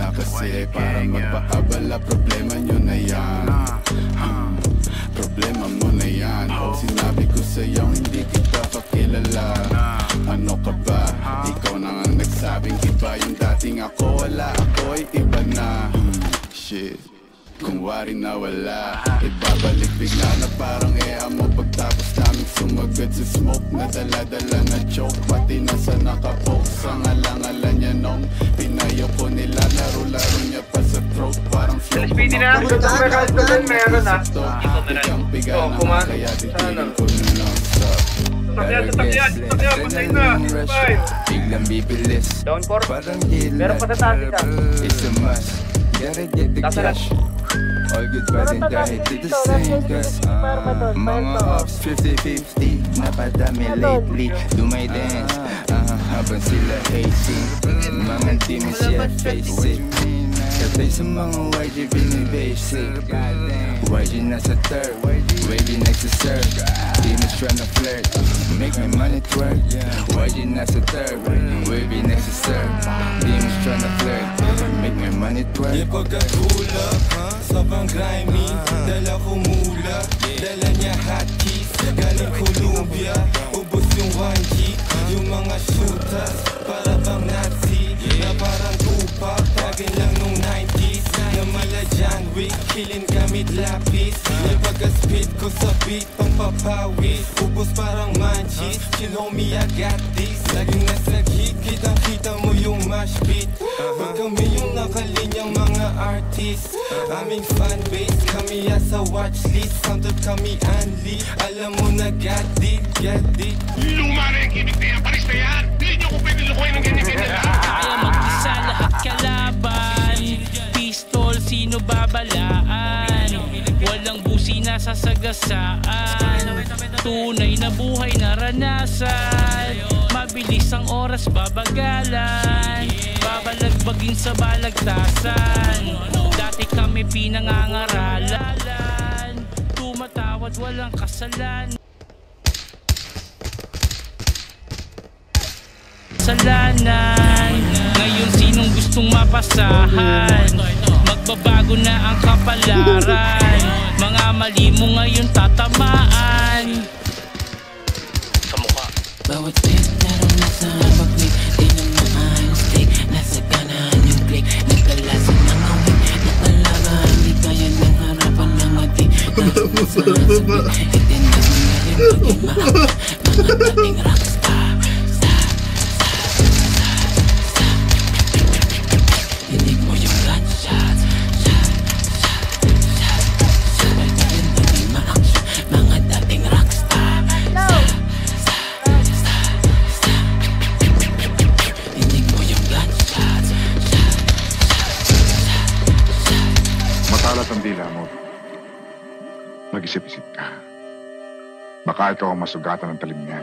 na kasi para magpaabala. Problema nyo na yan, problema mo na yan. Sinabi ko sa'yo hindi kita kakilala. Ano ka ba? Ikaw na nga nagsabing iba yung dating ako. Wala ako ay iba na. Shit, kung wari na wala, ibabalik bigla na parang mo. Pagtapos namin sumagad sa smoke na dala-dala na choke, pati nasa nakapoke sa ngalangalan niya nung pinayo ko nila. Laro-laro niya pa sa throat, parang flow ko meron na. Bigang piga naman kaya titigil ko na lang stop. Tatakyan, patay na. Biglang bibilis, parang hilang. Meron pa sa tabi ka. It's a must, gotta get the cash. All good bad and dahil dito sa ingas. Mga ops 50-50, napadami lately. Do my dance, habang sila hating. Mga demons siya face it. Katay sa mga YG binibasic. YG nasa third, wavy next to serve. Demons tryna flirt, make my money twerk. YG nasa third, wavy next to serve. Demons tryna flirt, make my money twerk. Di pagkatulak, sobrang grimy, dala ko mula. Dala niya hotkeys, galing Columbia. Ubus yung 1G, yung mga shooters, para bang Nazi. Na parang Tupac, tagin lang nung 90s. Na mala John Wick, killing gamit lapis. Yung pagka-speed ko sa beat, pampapawis. Ubus parang manchis, chill homie I got this. Laging nasa gig, kitang-kita mo yung mash beat. Pag kami yung nakalinyang mga artist, aming fanbase, kami sa watchlist. Sounded kami Anli, alam mo na got it. Luma na yung gimmick na yan, paris na yan. Hindi nyo ko pwede lukuhin ng ganyan-ganyan lang. Kaya mag-isa lahat kalaban. Pistol, sino babalaan? Walang busi na sasagasaan. Tunay na buhay naranasan. Mabilis ang oras babagalan. Babalagbagin sa balagtasan. Dati kami pinangangaralan. Tumatawad walang kasalanan. Ngayon sinong gustong mapasahan? Magbabago na ang kapalaran. Mga mali mo ngayon tatamaan. Sa mukha. Bawat step naranasan pag-click, di na maayos take. Nasa kanan yung click, nagkalasan ng awit. Nakalaga, hindi kaya ng harapan ng ating. Nakasahan sa beat, itinag mo na rin maging maak. Mga dating rockstar. Dinig mo yung gunshots. Sabay ka rin maging ma-action. Mga dating rockstar. Dinig mo yung gunshots. Matalas ang dila mo. Mag-isip-isip ka. Baka ikaw ang masugatan ng talim niya.